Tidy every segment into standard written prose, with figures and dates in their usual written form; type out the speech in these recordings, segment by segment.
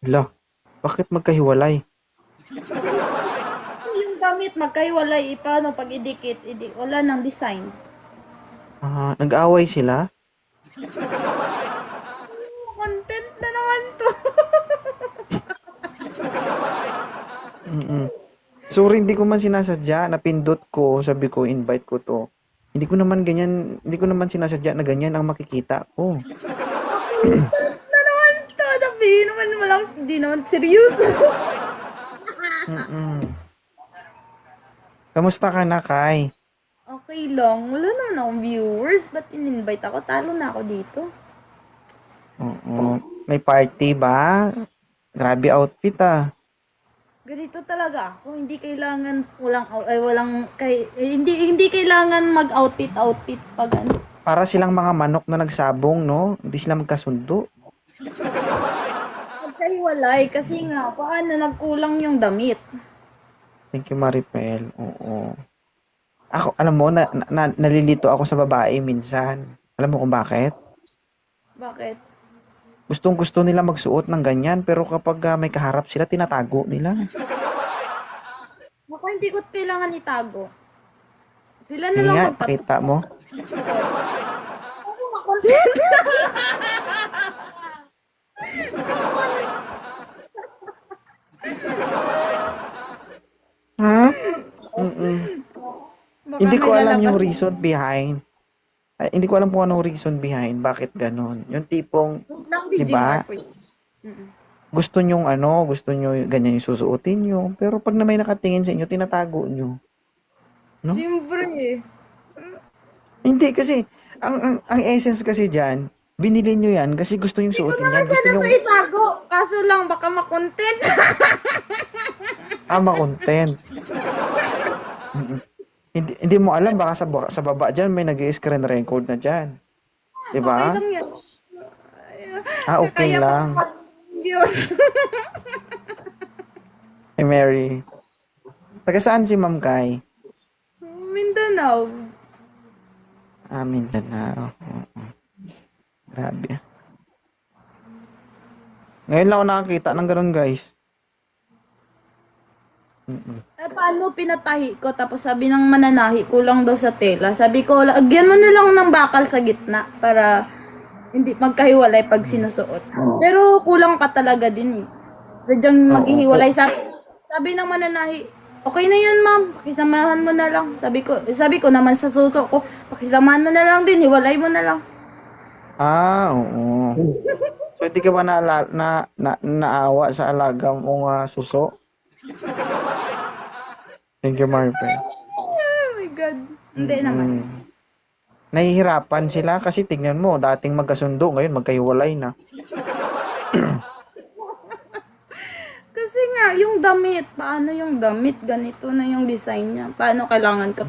Hala, bakit magkahiwalay? Yung damit magkahiwalay, paano pag idikit, wala nang design. Nag-away sila? Content na naman to. Mm. Sorry, hindi ko man sinasadya. Napindot ko, sabi ko, invite ko to. Hindi ko naman sinasadya na ganyan ang makikita ko. Content na naman to. Sabihin naman mo lang, di naman seryoso. Mm. Kamusta ka na, Kai? Okay lang, wala naman akong viewers. Ba't in-invite ako? Talo na ako dito. Oo. May party ba? Grabe outfit ah. Ganito talaga ako. Hindi kailangan hindi kailangan mag-outfit pag ano. Para silang mga manok na nagsabong, no? Hindi sila magkasundo. Magkahiwalay kasi nga paano nagkulang yung damit. Thank you, Maripel. Oo. Ako, alam mo, nalilito ako sa babae minsan. Alam mo kung bakit? Bakit? Gustong-gusto nila magsuot ng ganyan, pero kapag may kaharap sila, tinatago nila. Ako hindi ko kailangan itago. Sila na Sige lang nga, magtato. pakita mo. Ako makontent. Ha? Mm-mm. Baka Hindi may ko alam lalabas. yung reason behind. Ay, hindi ko alam kung anong reason behind. Bakit ganun? Yung tipong, Wait lang, di DJ ba? Mark. Wait. Mm-mm. Gusto nyo ganyan yung susuotin nyo. Pero pag na may nakatingin sa inyo, tinatago nyo. No? Siyempre. Hindi kasi, ang essence kasi dyan, binili nyo yan kasi gusto nyong Hindi ko suotin naman yan. Gusto talaga nyong itago. Kaso lang baka makontent. content. Mm-mm. Hindi mo alam, baka sa baba dyan, may nag-screen record na dyan. Di Okay ba? lang yan. Okay Kaya pang lang. Diyos. Hey, Mary. Taga saan si Ma'am Kai? Mindanao. Mindanao. Oo. Grabe. Ngayon lang ako nakakita ng ganun, guys. Mm-mm. Paano pinatahi ko tapos sabi ng mananahi kulang daw sa tela. Sabi ko, lagyan mo na lang ng bakal sa gitna para hindi magkahiwalay pag sinusuot. Pero kulang pa talaga din eh. Sadyang Oo. maghihiwalay. Sabi ng mananahi, okay na yun ma'am, pakisamahan mo na lang. Sabi ko naman sa suso ko, pakisamahan mo na lang din, hiwalay mo na lang. Oo. So, hindi ka ba naawa sa alaga mong suso? Thank you, Marpe. Oh my God. Hindi naman. Nahihirapan sila kasi tignan mo, dating magkasundo, ngayon magkahiwalay na. Kasi nga, yung damit, paano yung damit, ganito na yung design niya. Paano kailangan ko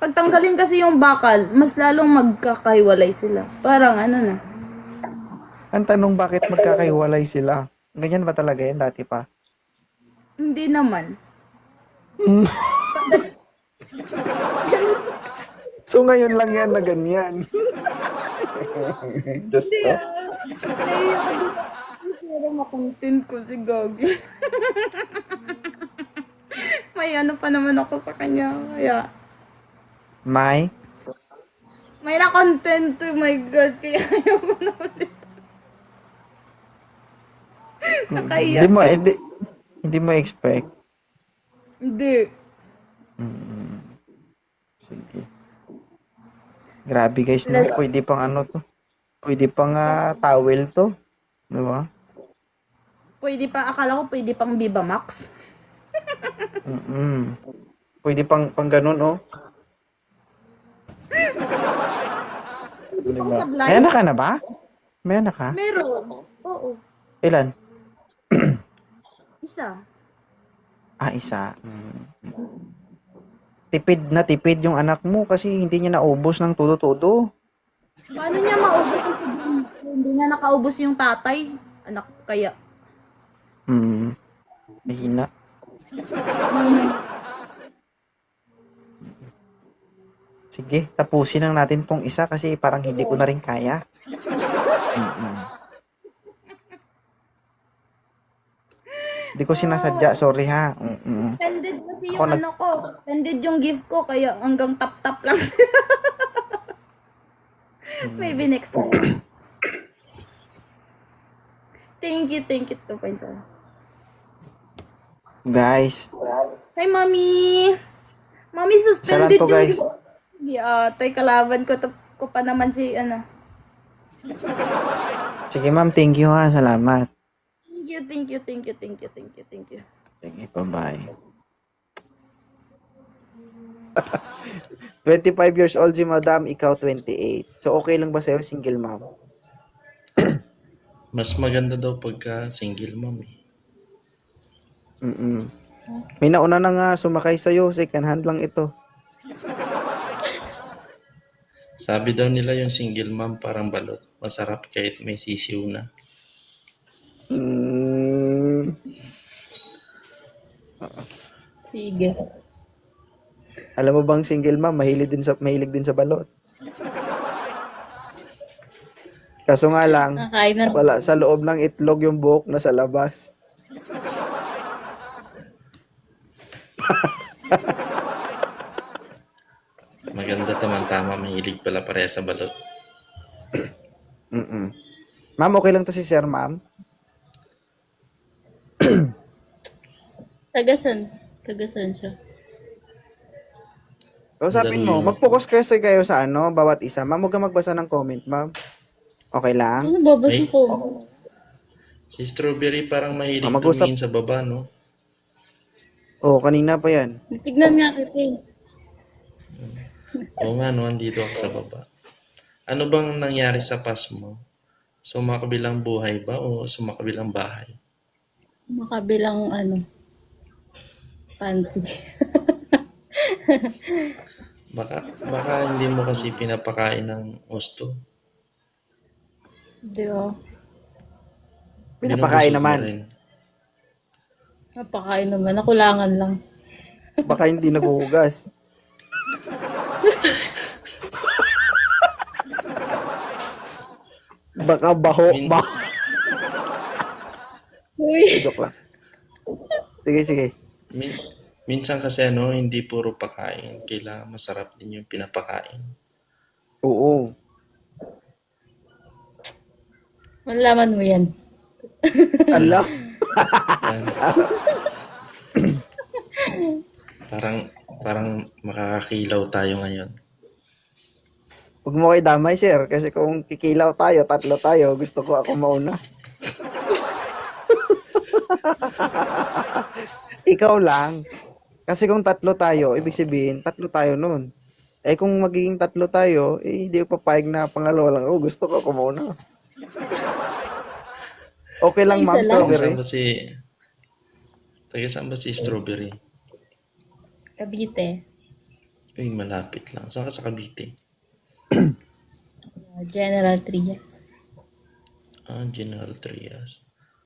pagtanggalin kasi yung bakal, mas lalong magkakahiwalay sila. Parang ano na. Ang tanong, bakit magkakahiwalay sila? Ganyan ba talaga yan dati pa? Hindi naman. So, ngayon lang yan na ganyan. Diyos Hindi ko. naiiyak ako dito. Pero makontent ko si Gagi. May ano pa naman ako sa kanya. Kaya, May? may na-content to, my God. Kaya ayoko na ulit. Hindi Nakaiyak. mo, hindi mo expect. Hindi. Sige. Grabe guys, no? Pwede pang ano to. Pwede pang towel to. Di ba? Pwede pa, akala ko pwede pang Viva Max. Pwede pang ganun, oh. Pwede Di pang ba? sablay. May anak ka na ba? May anak ka? Meron. Oo. Ilan? Isa. Isa. Tipid yung anak mo kasi hindi niya naubos ng todo-todo. Paano niya maubos yung hindi niya nakaubos yung tatay? Anak, kaya. Mahina. Sige, tapusin lang natin tong isa kasi parang hindi ko na rin kaya. Hindi ko sinasadya, sorry ha. Pended kasi Ako yung nag... ano ko. Pended yung gift ko, kaya hanggang tap-tap lang. Maybe next time. Thank you, 2.0. Guys, Hi, Mommy! Mommy, isa lang suspended to yung guys. gift. Yeah, tay kalaban ko, ko pa naman si, ano. Sige ma'am, thank you ha, salamat. Thank you. Sige, bye-bye. 25 years old si madam, ikaw 28. So okay lang ba sa'yo, single mom? Mas maganda daw pagka single mom eh. Mm-mm. May nauna na nga sumakay sa'yo, second hand lang ito. Sabi daw nila yung single mom parang balot. Masarap kahit may sisiw na. Mm, Sige. alam mo bang single mom, mahilig din sa balot. Kaso nga lang, Nakain na. wala sa loob ng itlog yung buhok na sa labas. Maganda tamang-tama, mahilig pala pareha sa balot. Mm-mm. Ma'am, okay lang to si sir, ma'am? Tagasan siya. Kausapin mo, Dalawa. mag-focus kasi kayo sa ano, bawat isa. Ma'am, huwag ka magbasa ng comment, ma'am. Okay lang? Ano babasa Ay, ko? si Strawberry parang mahilig Mag-usap. tumingin sa baba, no? Oo, kanina pa yan. Tignan nga kita eh. Oo nga, no? Andito ako sa baba. Ano bang nangyari sa past mo? Sumakabilang buhay ba o sumakabilang bahay? Makabilang ano, panty. Baka hindi mo kasi pinapakain ng gusto. Di ba? Pinapakain Binubusog mo naman. rin. Napakain naman. Nakulangan lang. Baka hindi naghuhugas. Baka baho. Min- Baho. Uy. Joke lang. Sige, sige. Minsan kasi ano, hindi puro pakain. Kailangan masarap din yung pinapakain. Oo. Malaman mo yan. Ala. Yan. parang makakakilaw tayo ngayon. Huwag mo kayo damay, sir. Kasi kung kikilaw tayo, tatlo tayo, gusto ko ako mauna. Ikaw lang. Kasi kung tatlo tayo, ibig sabihin, tatlo tayo nun. Eh kung magiging tatlo tayo, eh hindi ko papayag na pangalawa lang. Oh, gusto ko ako mauna. Okay lang, Isa ma'am, lang. strawberry. Taga saan ba si Strawberry? Cavite. Uy, malapit lang. Saan ka sa Cavite? General Trias. Ah, General Trias.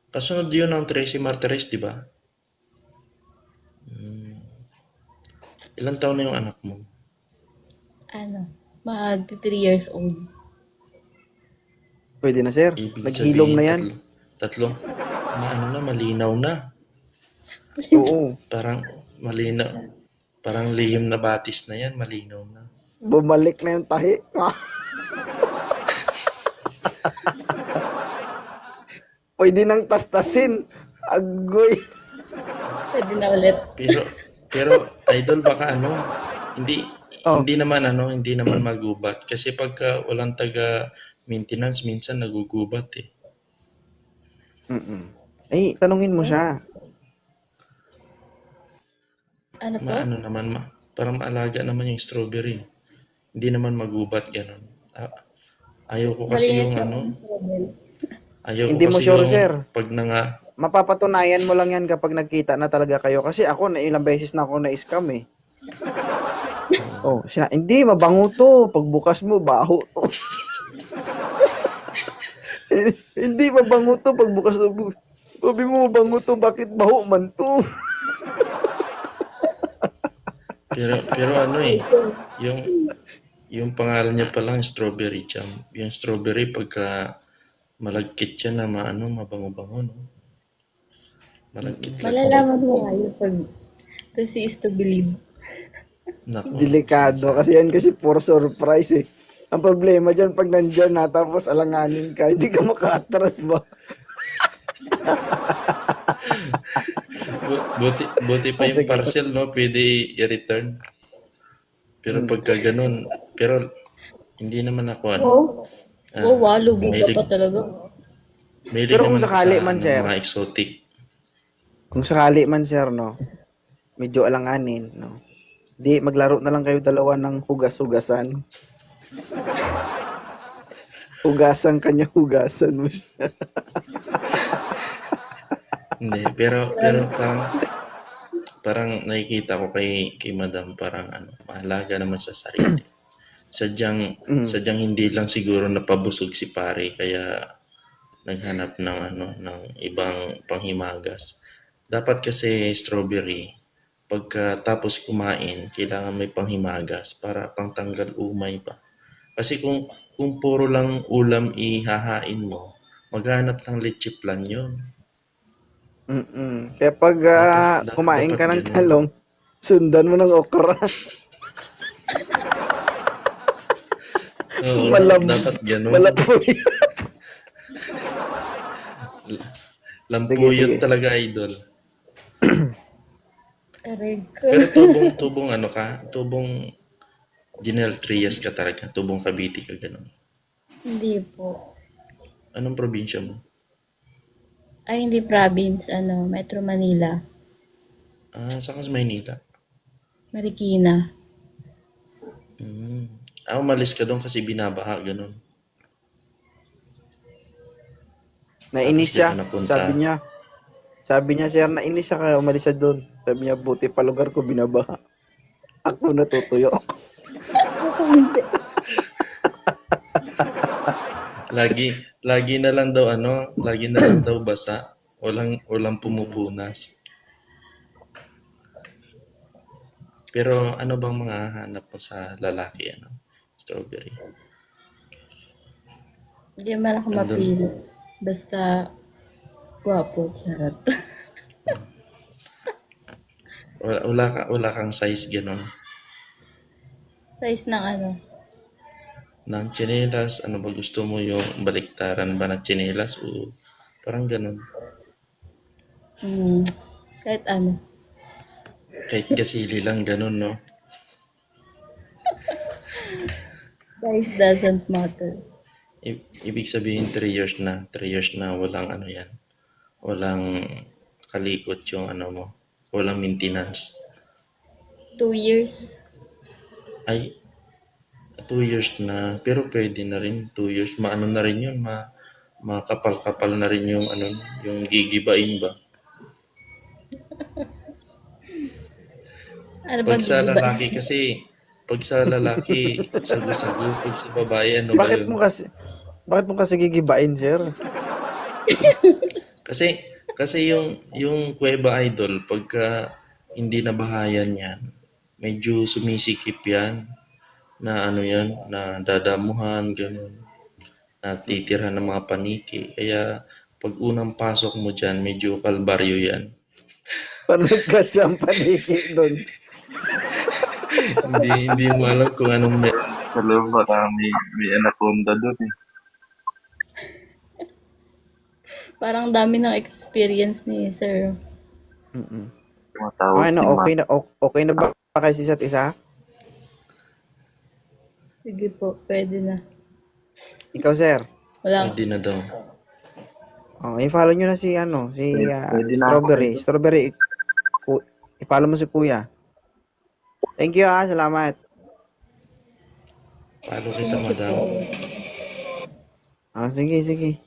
Kasunod yun ng Tracy Martirez, di ba? Ilang taon na yung anak mo? Ano? Mag 3 years old. Pwede na, sir. Ibig Naghilom sabihin, na yan. Tatlo. Malinaw na. Oo. Parang malinaw. Parang lihim na batis na yan, malinaw na. Bumalik na yung tahi. Pwede nang tastasin. Agoy. Pwede na ulit. Pero idol baka ano, hindi Oh. hindi naman magubat kasi pagka walang taga maintenance minsan nagugubat eh. Mm-mm. Eh, tanungin mo siya. Ano po? Maano naman parang maalaga naman yung Strawberry. Hindi naman magubat ganun. Ayaw ko kasi Malinis yung na ano, ang strawberry. ayaw ko Hindi mo kasi sure, yung sir. pag nanga Mapapatunayan mo lang yan kapag nagkita na talaga kayo. Kasi ako, na ilang beses na ako na-scam eh. Oh, hindi, mabango to. Pagbukas mo, baho to. Hindi, mabango to. Pagbukas mo, sabi mo, mabango to. Bakit baho man to? pero ano eh, yung pangalan niya pa lang Strawberry Jam. Yung strawberry pagka malagkit siya na mabango-bango, no? Malagkit lang. Malalaman mo kayo pag to see is to believe. Nako. Delikado kasi yan kasi puro surprise eh. Ang problema dyan pag nandyan na tapos alanganin ka, hindi ka maka-atras ba? Buti pa yung parcel, no? Pwede i-return. Pero pagka ganun, pero hindi naman ako, ano. Oh, wow, lugi ka Mahilig, pa talaga. mahilig Pero kung naman ako sakali sa man, sir, mga exotic. kung sakali man sir, no, medyo alanganin, no, di maglaro na lang kayo dalawa ng hugas-hugasan. Hugasan kanya, hugasan mo siya. Hindi, pero parang nakikita ko kay Madam parang mahalaga naman sa sarili. Sadyang hindi lang siguro napabusog si pare kaya naghanap ng ng ibang panghimagas. Dapat kasi strawberry pagkatapos kumain, kailangan may panghimagas para pangtanggal umay pa. Kasi kung puro lang ulam ihahain mo, maghanap ng leche plan 'yun. Kaya pag kumain Dapat ka ng ganun. talong, sundan mo ng okra. Oo, Malam- dapat ganun. Malapoy. Lampuyot Sige. talaga, idol. Aray ko. Pero tubong ano ka? Tubong General Trias ka talaga. Tubong Cavite ka, ganun. Hindi po. Anong probinsya mo? Ay, hindi province, Metro Manila. Saan ka sa Maynila? Marikina. Umalis ka doon kasi binabaha, ganun. Nainis Tapos di siya. ka napunta. Sabi niya, sir, nainis siya kaya umalis siya doon. Sabi niya, buti pa lugar ko binabaha. Ako natutuyo. Lagi na lang daw lagi na lang daw basa. Walang pumupunas. Pero ano bang mga hanap mo sa lalaki, Strawberry? Hindi man ako mapili. Basta, gwapo, charot. Wala kang size ganun. Size ng Ng tsinelas, ano ba gusto mo yung baliktaran ba ng tsinelas o parang ganun. Kahit Kahit gasili lang ganun, no? size doesn't matter. Ibig sabihin 3 years na. 3 years na walang yan. Walang kalikot yung mo. Walang maintenance. 2 years. Ay, 2 years na. Pero pwede na rin 2 years. Maano na rin yun. Makapal-kapal na rin yung yung gigibain ba. Ano ba Pag sa gigiba? lalaki kasi, sagu-sagu. Pag sa babae, ano ba Bakit yun? mo kasi gigibain, sir? Kasi yung Kuweba Idol, pagka hindi nabahayan yan, medyo sumisikip yan, na yan, na dadamuhan, ganun, na titirhan ng mga paniki. Kaya, pag unang pasok mo dyan, medyo kalbaryo yan. Parang kasi ang paniki doon. hindi mo alam kung anong meron sa loob, baka may anaconda doon eh. Parang dami ng experience ni Sir. Okay na ba kayo sa isa't isa? Sige po, pwede na. Ikaw, sir. Wala. Hindi na daw. I-follow nyo na si Strawberry. Strawberry, i-follow mo si Kuya. Thank you, salamat. Paano kita, madam? Sige.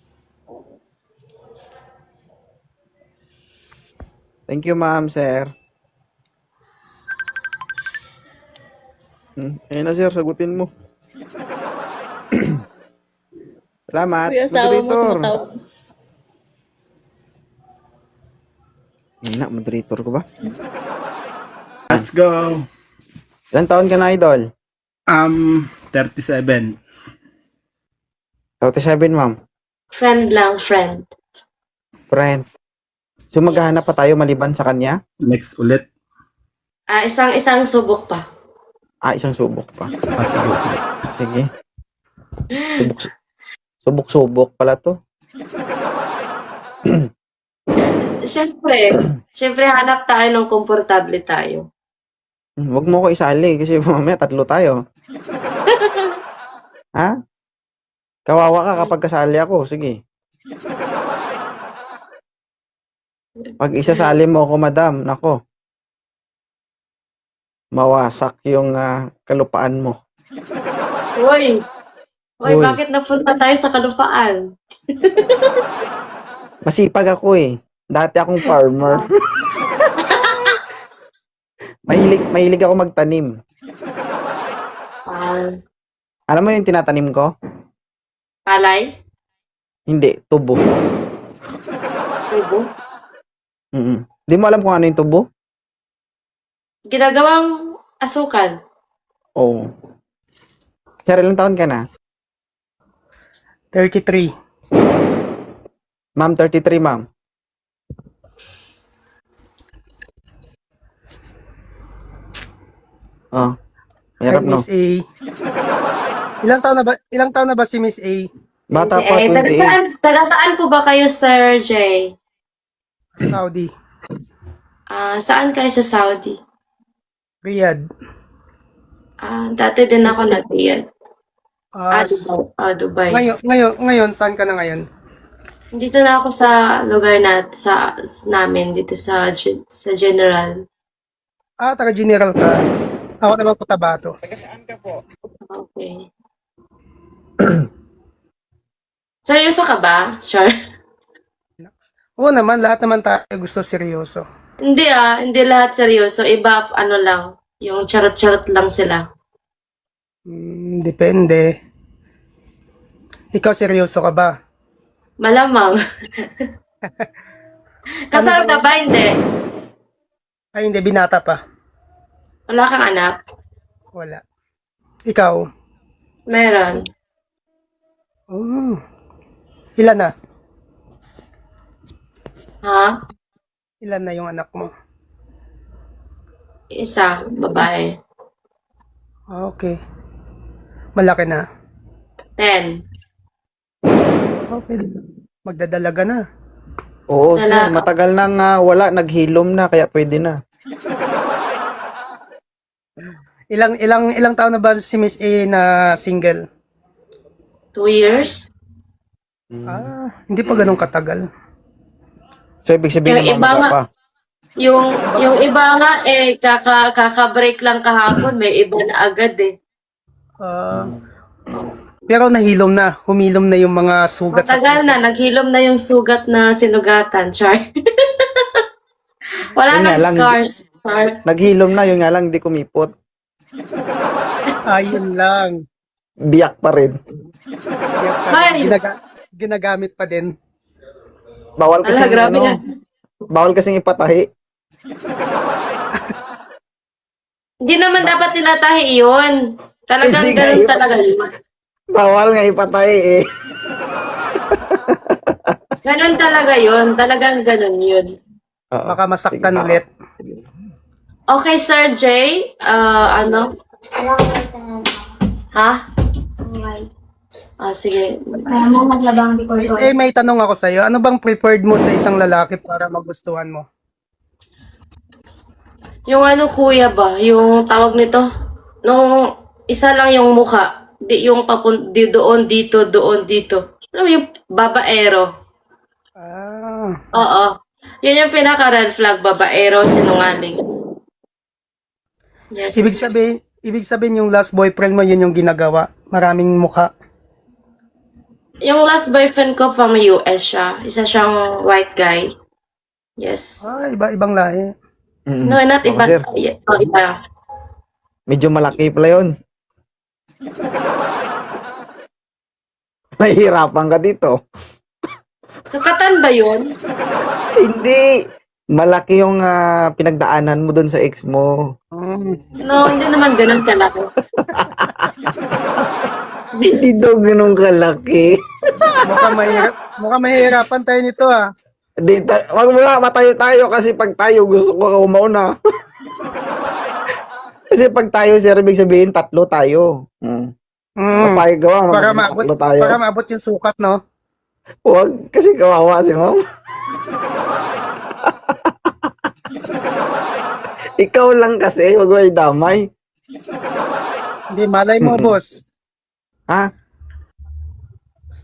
Thank you, ma'am, sir. Ayun na, sir, sagutin mo. Salamat, Kuya, asawa mo moderator. tumatawag. Moderator ko ba? Let's go. Ilan taon ka na, idol? 37. 37, ma'am. Friend lang, friend. Friend. So maghahanap pa tayo maliban sa kanya? Next ulit. Isang subok pa. Isang subok pa. Sige, sige. Sige. Subok pala to. Siyempre hanap tayo ng komportable tayo. Huwag mo ko isali kasi mamaya 3 tayo. Ha? Kawawa ka kapag kasali ako. Sige. Pag isasali mo ako, madam, nako. Mawasak yung kalupaan mo. Hoy, Hoy. bakit napunta tayo sa kalupaan? Masipag ako eh. Dati akong farmer. mahilig ako magtanim. Alam mo yung tinatanim ko? Palay? Hindi, tubo. Tubo? Di mo alam kung ano yung tubo? Ginagawang asukal. Oo. Sir, ilang taon ka na? 33. Ma'am, 33, ma'am. Oh, hirap no? Miss A. Ilang taon na ba si Miss A? Bata pa, 28. Taga saan po ba kayo, Sir Jay? Saudi. Saan kayo sa Saudi? Riyadh. Dati din ako nag-Riyadh. Dubai. Ngayon, saan ka na ngayon? Dito na ako sa lugar namin, dito sa General. Taga General ka. Ako naman po Tabato. Okay. Seryoso ka ba? Sure. Oo naman, lahat naman tayo gusto seryoso. Hindi lahat seryoso. Iba, lang, yung charot-charot lang sila. Depende. Ikaw seryoso ka ba? Malamang. Kasal ka ba? Hindi. Ay, hindi, binata pa. Wala kang anak? Wala. Ikaw? Meron. Ilan na? Ha? Ilan na yung anak mo? Isa, babae. Okay. Malaki na. 10. Okay. Magdadalaga na. Oo, sir, Dalaga. matagal nang wala, naghilom na, kaya pwede na. Ilang taon na ba si Miss A na single? 2 years? Hindi pa ganun katagal. So, ibig sabihin Yung naman iba nga- pa. Yung iba nga, kaka-break lang kahapon, may iba na agad eh. Pero nahilom na. Humilom na yung mga sugat Matagal na, naghilom na yung sugat na sinugatan, Char. Wala Yun nga nang lang, scars, Char. Naghilom na, yun nga lang, hindi kumipot. Ayun lang. Biyak pa rin. Ay! Ginagamit pa din. Bawal kasi Grabe nga. bawal kasing ipatahi. Hindi naman dapat tinatahi yun. Talagang Hindi ganun nga, talaga yun. Bawal nga ipatahi eh. Ganun talaga yun. Talagang ganun yun. Oo. Baka masaktan Sige. ulit. Okay, Sir Jay. Ano? Ha? Sige. Miss A, may tanong ako sa'yo. Ano bang preferred mo sa isang lalaki para magustuhan mo? Yung kuya ba? Yung tawag nito? Nung isa lang yung mukha. Yung doon, dito, doon, dito. Alam mo yung babaero? Oo. Yun yung pinaka-red flag, babaero, sinungaling. Yes. Ibig sabihin yung last boyfriend mo, yun yung ginagawa. Maraming mukha. Yung last boyfriend ko from US siya. Isa siyang white guy. Yes. Ibang lahi. No, not Oo, iba. sir. Iba. Medyo malaki pala yun. Mahihirapan ka dito. Sukatan ba yun? Hindi. Malaki yung pinagdaanan mo doon sa ex mo. No, hindi naman ganun kalaki. Hindi daw ganun kalaki. Mukhang mahirapan tayo nito ah. Wag mo nga, matayo tayo kasi pag tayo gusto ko mauna. Kasi pag tayo, sir, ibig sabihin, tatlo tayo. Papayag ka ba? Para Magiging maabot, tatlo tayo. para maabot yung sukat, no? Huwag, kasi kawawa si ma'am. Ikaw lang kasi, wag mo idamay. Hindi, malay mo, boss. Ha?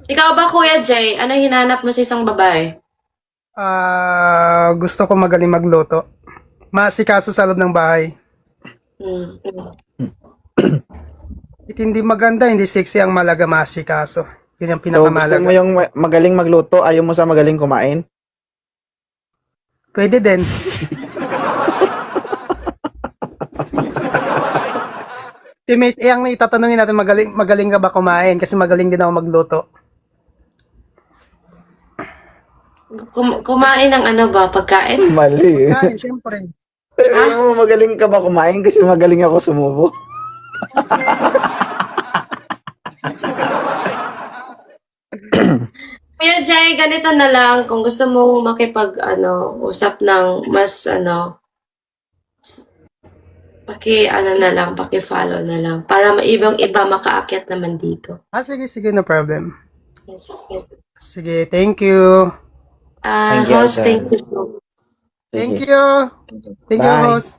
Ikaw ba, Kuya Jay, ano hinanap mo sa isang babae? Gusto ko magaling magluto. Maasikaso sa loob ng bahay. Mm. Hindi maganda, hindi sexy ang malaga maasikaso. Yun ang So, gusto pinakamalaga. mo yung magaling magluto, ayaw mo sa magaling kumain? Pwede din. Si Miss, ang itatanungin natin, magaling ka ba kumain? Kasi magaling din ako magluto. Kumain ng ano ba, pagkain? Mali. Kain, syempre. Ayaw mo, magaling ka ba kumain kasi magaling ako sumubo? Kuya Jay, ganito na lang, kung gusto mong usap ng mas paki-follow na lang para maibang iba makaakyat naman dito. Sige, no problem. Yes, yes. Sige, thank you. Thank you, Host, sir. thank you so much. Thank Sige. you. Thank you, Bye. host.